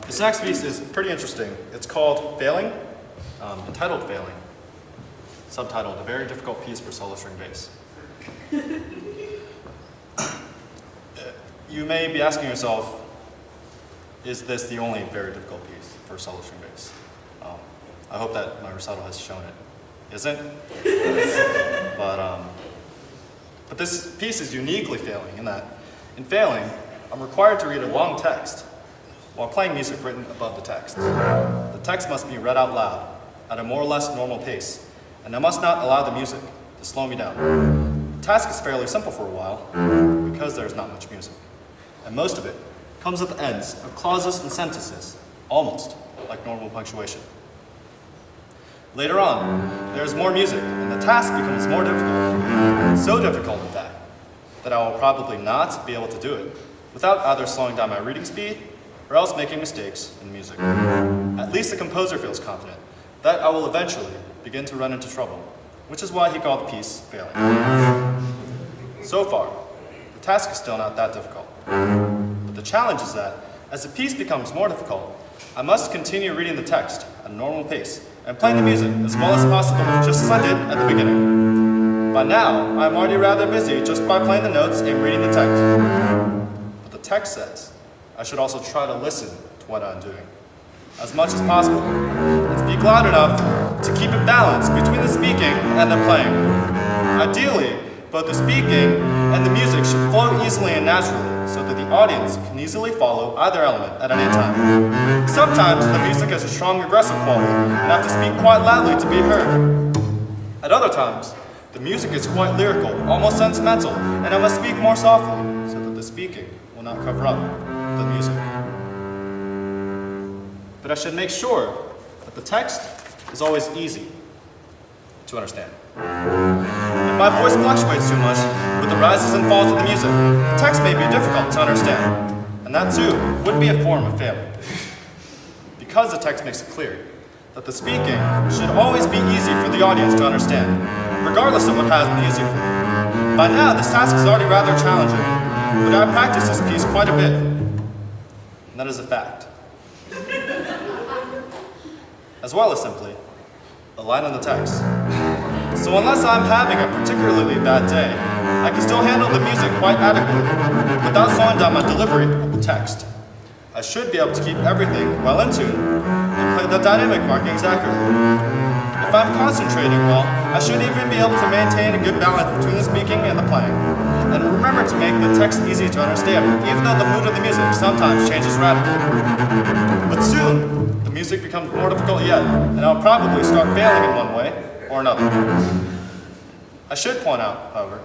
This next piece is pretty interesting. It's called Failing, entitled Failing, subtitled A Very Difficult Piece for Solo String Bass. You may be asking yourself, is this the only very difficult piece for solo string bass? I hope that my recital has shown it isn't. But this piece is uniquely failing in that, in failing, I'm required to read a long text while playing music written above the text. The text must be read out loud at a more or less normal pace, and I must not allow the music to slow me down. The task is fairly simple for a while because there's not much music, and most of it comes at the ends of clauses and sentences, almost like normal punctuation. Later on, there is more music, and the task becomes more difficult. So difficult, in fact, that I will probably not be able to do it without either slowing down my reading speed or else making mistakes in the music. At least the composer feels confident that I will eventually begin to run into trouble, which is why he called the piece Failing. So far, the task is still not that difficult. But the challenge is that, as the piece becomes more difficult, I must continue reading the text at a normal pace and playing the music as well as possible, just as I did at the beginning. By now, I'm already rather busy just by playing the notes and reading the text. But the text says I should also try to listen to what I'm doing as much as possible and speak loud enough to keep it balanced between the speaking and the playing. Ideally, both the speaking and the music should flow easily and naturally so that the audience can easily follow either element at any time. Sometimes the music has a strong aggressive quality and I have to speak quite loudly to be heard. At other times, the music is quite lyrical, almost sentimental, and I must speak more softly so that the speaking will not cover up the music. But I should make sure that the text is always easy to understand. If my voice fluctuates too much with the rises and falls of the music, the text may be difficult to understand, and that too would be a form of failing. Because the text makes it clear that the speaking should always be easy for the audience to understand, regardless of what has been easy for me. By now, this task is already rather challenging, but I practice this piece quite a bit, and that is a fact. As well as simply a line in the text. So unless I'm having a particularly bad day, I can still handle the music quite adequately without slowing down my delivery of the text. I should be able to keep everything well in tune and play the dynamic markings accurately. If I'm concentrating well, I should even be able to maintain a good balance between the speaking and the playing. And remember to make the text easy to understand, even though the mood of the music sometimes changes radically. But soon, the music becomes more difficult yet, and I'll probably start failing in one way or another. I should point out, however,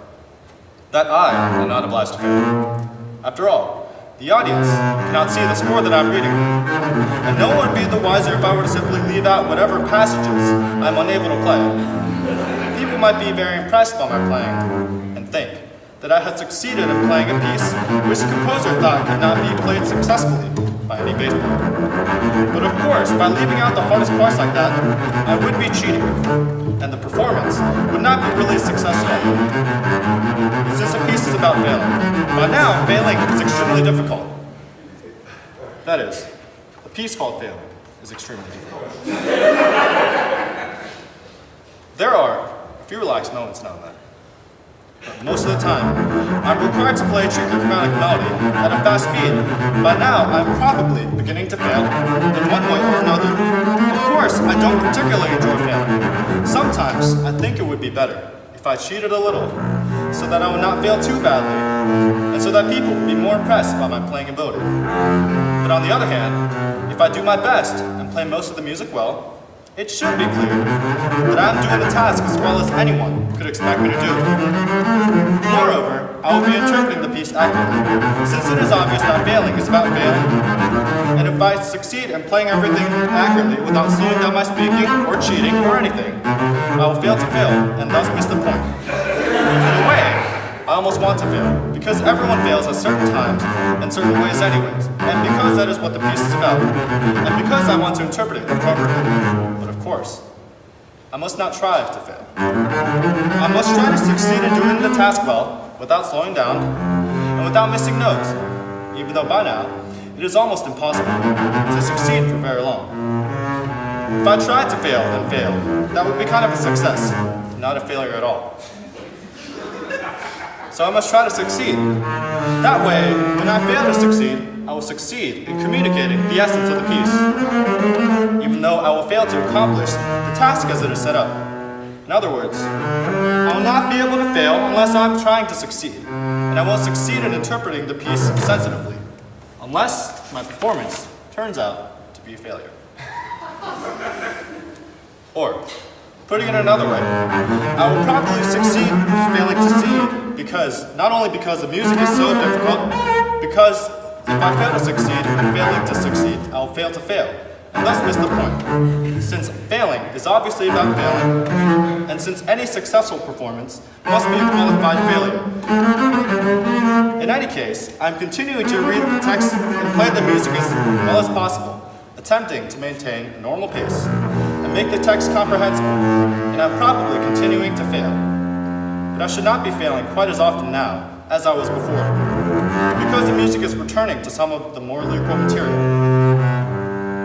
that I am not obliged to fail. After all, the audience cannot see the score that I'm reading, and no one would be the wiser if I were to simply leave out whatever passages I'm unable to play. People might be very impressed by my playing and think that I had succeeded in playing a piece which the composer thought could not be played successfully by any bass player. But of course, by leaving out the hardest parts like that, I would be cheating, and the performance would not be really successful. Since the piece is about failing, by now, failing is extremely difficult. That is, a piece called Failing is extremely difficult. There are a few relaxed moments now and then. But most of the time, I'm required to play a tricky chromatic melody at a fast speed. By now, I'm probably beginning to fail in one way or another. Of course, I don't particularly enjoy failing. Sometimes, I think it would be better if I cheated a little, so that I would not fail too badly, and so that people would be more impressed by my playing ability. But on the other hand, if I do my best and play most of the music well, it should be clear that I'm doing the task as well as anyone could expect me to do. Moreover, I will be interpreting the piece accurately, since it is obvious that failing is about failing. And if I succeed in playing everything accurately without slowing down my speaking or cheating or anything, I will fail to fail and thus miss the point. In a way, I almost want to fail, because everyone fails at certain times in certain ways anyways, and because that is what the piece is about, and because I want to interpret it appropriately. But of course, I must not try to fail. I must try to succeed in doing the task well, without slowing down, and without missing notes, even though by now, it is almost impossible to succeed for very long. If I tried to fail and fail, that would be kind of a success, not a failure at all. So I must try to succeed. That way, when I fail to succeed, I will succeed in communicating the essence of the piece, even though I will fail to accomplish the task as it is set up. In other words, I will not be able to fail unless I'm trying to succeed, and I won't succeed in interpreting the piece sensitively, unless my performance turns out to be a failure. Or, putting it another way, I will probably succeed failing to see, not only because the music is so difficult, because if I fail to succeed and failing to succeed, I will fail to fail, and thus miss the point. Since failing is obviously about failing, and since any successful performance must be a qualified failure. In any case, I'm continuing to read the text and play the music as well as possible, attempting to maintain a normal pace and make the text comprehensible, and I'm probably continuing to fail. But I should not be failing quite as often now as I was before, because the music is returning to some of the more lyrical material.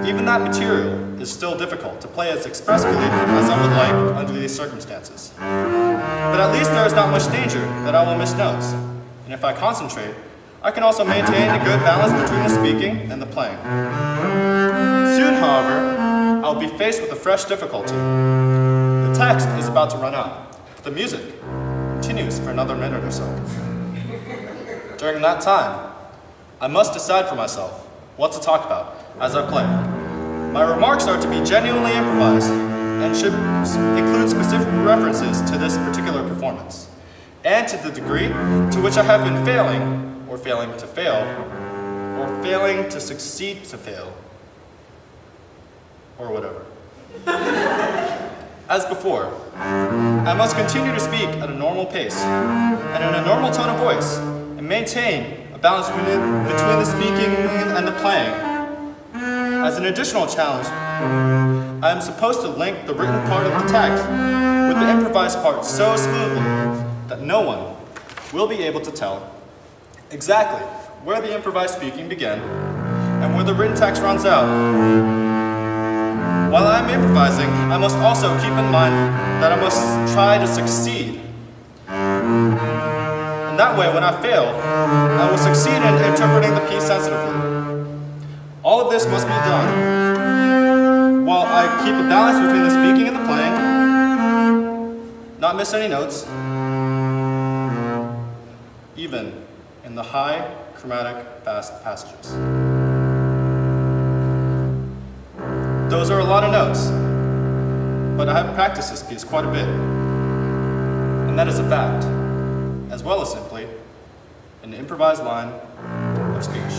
Even that material is still difficult to play as expressively as I would like under these circumstances. But at least there is not much danger that I will miss notes, and if I concentrate, I can also maintain a good balance between the speaking and the playing. Soon, however, I'll be faced with a fresh difficulty. The text is about to run out, but the music continues for another minute or so. During that time, I must decide for myself what to talk about as I play. My remarks are to be genuinely improvised and should include specific references to this particular performance, and to the degree to which I have been failing, or failing to fail, or failing to succeed to fail, or whatever. As before, I must continue to speak at a normal pace and in a normal tone of voice, and maintain a balance between the speaking and the playing. As an additional challenge, I am supposed to link the written part of the text with the improvised part so smoothly that no one will be able to tell exactly where the improvised speaking began and where the written text runs out. While I'm improvising, I must also keep in mind that I must try to succeed. And that way, when I fail, I will succeed in interpreting the piece sensitively. All of this must be done while I keep a balance between the speaking and the playing, not miss any notes, even in the high, chromatic, fast passages. Those are a lot of notes, but I have practiced this piece quite a bit, and that is a fact, as well as simply an improvised line of speech.